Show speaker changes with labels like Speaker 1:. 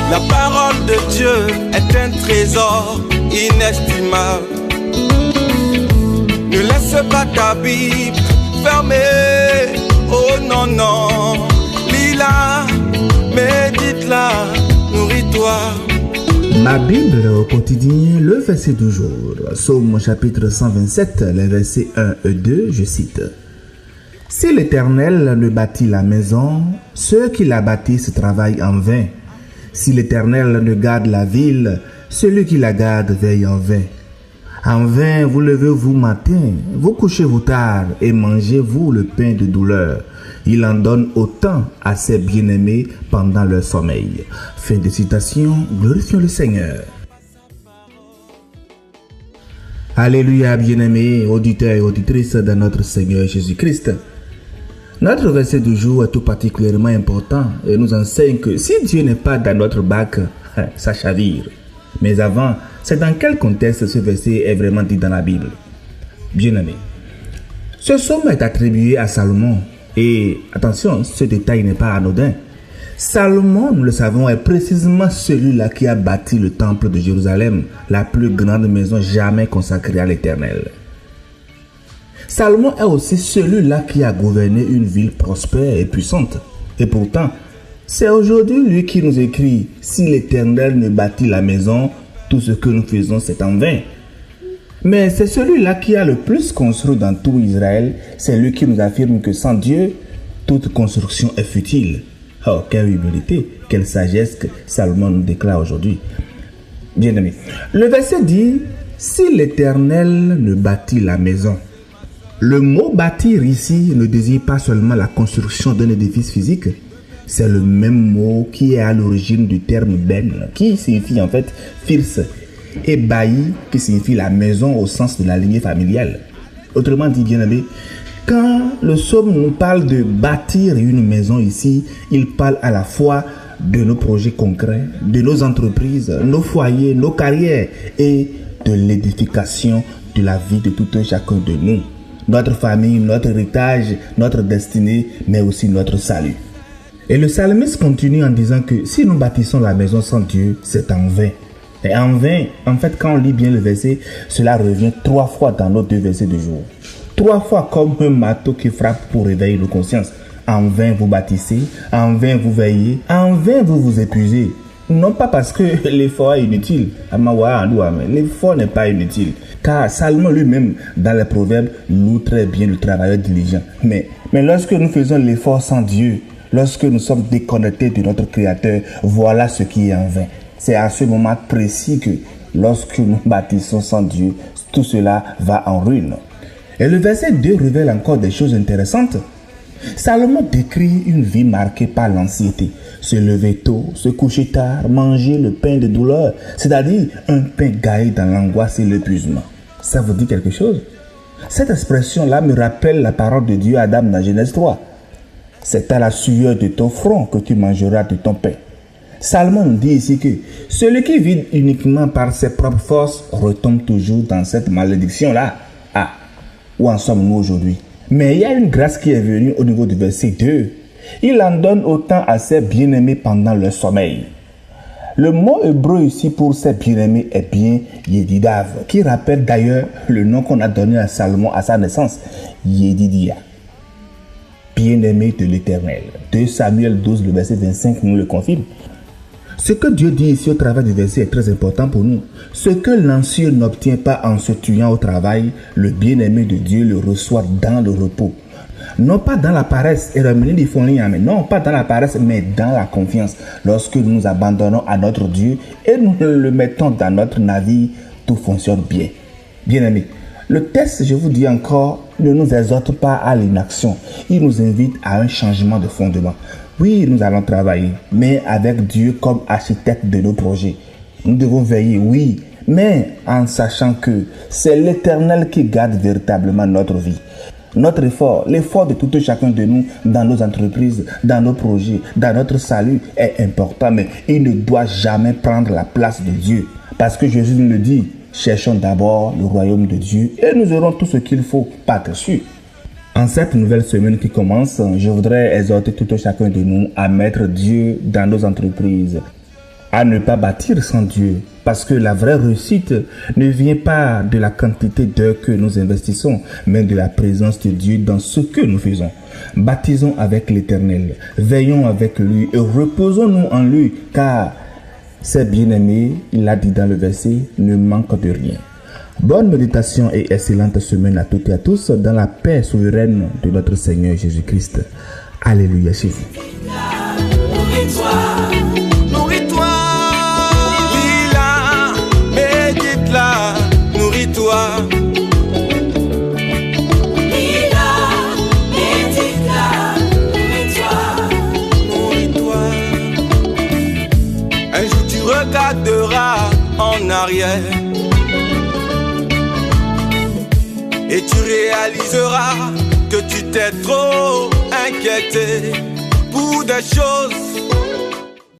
Speaker 1: La parole de Dieu est un trésor inestimable. Ne laisse pas ta Bible fermée. Oh non, non. Lis-la, médite-la, nourris-toi.
Speaker 2: Ma Bible au quotidien, le verset du jour. Psaume chapitre 127, les versets 1 et 2, je cite. Si l'Éternel ne bâtit la maison, ceux qui la bâtissent travaillent en vain. Si l'Éternel ne garde la ville, celui qui la garde veille en vain. En vain vous levez-vous matin, vous couchez-vous tard et mangez-vous le pain de douleur. Il en donne autant à ses bien-aimés pendant leur sommeil. Fin de citation, glorifions le Seigneur. Alléluia, bien-aimés, auditeurs et auditrices de notre Seigneur Jésus-Christ. Notre verset du jour est tout particulièrement important et nous enseigne que si Dieu n'est pas dans notre bac, ça chavire. Mais avant, c'est dans quel contexte ce verset est vraiment dit dans la Bible? Bien-aimés, ce psaume est attribué à Salomon. Et attention, ce détail n'est pas anodin. Salomon, nous le savons, est précisément celui-là qui a bâti le temple de Jérusalem, la plus grande maison jamais consacrée à l'Éternel. Salomon est aussi celui-là qui a gouverné une ville prospère et puissante. Et pourtant, c'est aujourd'hui lui qui nous écrit « Si l'Éternel ne bâtit la maison, tout ce que nous faisons c'est en vain ». Mais c'est celui-là qui a le plus construit dans tout Israël. C'est lui qui nous affirme que sans Dieu, toute construction est futile. Oh, quelle humilité, quelle sagesse que Salomon nous déclare aujourd'hui. Bien-aimés, le verset dit « Si l'Éternel ne bâtit la maison ». Le mot « bâtir » ici ne désigne pas seulement la construction d'un édifice physique. C'est le même mot qui est à l'origine du terme « ben » qui signifie en fait « fils » et « bailli » qui signifie la maison au sens de la lignée familiale. Autrement dit, bien-aimé, quand le psaume nous parle de bâtir une maison ici, il parle à la fois de nos projets concrets, de nos entreprises, nos foyers, nos carrières et de l'édification de la vie de tout un chacun de nous. Notre famille, notre héritage, notre destinée, mais aussi notre salut. Et le psalmiste continue en disant que si nous bâtissons la maison sans Dieu, c'est en vain. Et en vain, en fait, quand on lit bien le verset, cela revient 3 fois dans nos 2 versets du jour. 3 fois comme un marteau qui frappe pour réveiller nos consciences. En vain vous bâtissez, en vain vous veillez, en vain vous vous épuisez. Non pas parce que l'effort est inutile. L'effort n'est pas inutile. Car Salomon lui-même, dans les proverbes, loue très bien le travailleur diligent. Mais lorsque nous faisons l'effort sans Dieu, lorsque nous sommes déconnectés de notre Créateur, voilà ce qui est en vain. C'est à ce moment précis que lorsque nous bâtissons sans Dieu, tout cela va en ruine. Et le verset 2 révèle encore des choses intéressantes. Salomon décrit une vie marquée par l'anxiété. Se lever tôt, se coucher tard, manger le pain de douleur, c'est-à-dire un pain gaillé dans l'angoisse et l'épuisement. Ça vous dit quelque chose? Cette expression-là me rappelle la parole de Dieu à Adam dans Genèse 3. C'est à la sueur de ton front que tu mangeras de ton pain. Salomon dit ici que celui qui vit uniquement par ses propres forces retombe toujours dans cette malédiction-là. Ah, où en sommes-nous aujourd'hui? Mais il y a une grâce qui est venue au niveau du verset 2. Il en donne autant à ses bien-aimés pendant leur sommeil. Le mot hébreu ici pour ses bien-aimés est bien Yedidav, qui rappelle d'ailleurs le nom qu'on a donné à Salomon à sa naissance, Yedidia. Bien-aimé de l'Éternel. 2 Samuel 12, le verset 25 nous le confirme. Ce que Dieu dit ici au travers du verset est très important pour nous. Ce que l'anxieux n'obtient pas en se tuant au travail, le bien-aimé de Dieu le reçoit dans le repos. Non pas dans la paresse, non pas dans la paresse, mais dans la confiance. Lorsque nous nous abandonnons à notre Dieu et nous le mettons dans notre navire, tout fonctionne bien. Bien-aimé, le texte, je vous dis encore, ne nous exhorte pas à l'inaction. Il nous invite à un changement de fondement. Oui, nous allons travailler, mais avec Dieu comme architecte de nos projets. Nous devons veiller, oui, mais en sachant que c'est l'Éternel qui garde véritablement notre vie. Notre effort, l'effort de tout un chacun de nous dans nos entreprises, dans nos projets, dans notre salut est important, mais il ne doit jamais prendre la place de Dieu. Parce que Jésus nous le dit, cherchons d'abord le royaume de Dieu et nous aurons tout ce qu'il faut par-dessus. En cette nouvelle semaine qui commence, je voudrais exhorter tout un chacun de nous à mettre Dieu dans nos entreprises, à ne pas bâtir sans Dieu. Parce que la vraie réussite ne vient pas de la quantité d'heures que nous investissons, mais de la présence de Dieu dans ce que nous faisons. Baptisons avec l'Éternel, veillons avec lui et reposons-nous en lui, car c'est bien-aimé, il a dit dans le verset, ne manque de rien. Bonne méditation et excellente semaine à toutes et à tous dans la paix souveraine de notre Seigneur Jésus-Christ. Alléluia chez vous.
Speaker 1: Nourris-toi, lis-la, médite-la, nourris-toi. Lis-la, médite-la, nourris-toi. Un jour tu regarderas en arrière et tu réaliseras que tu t'es trop inquiété pour des choses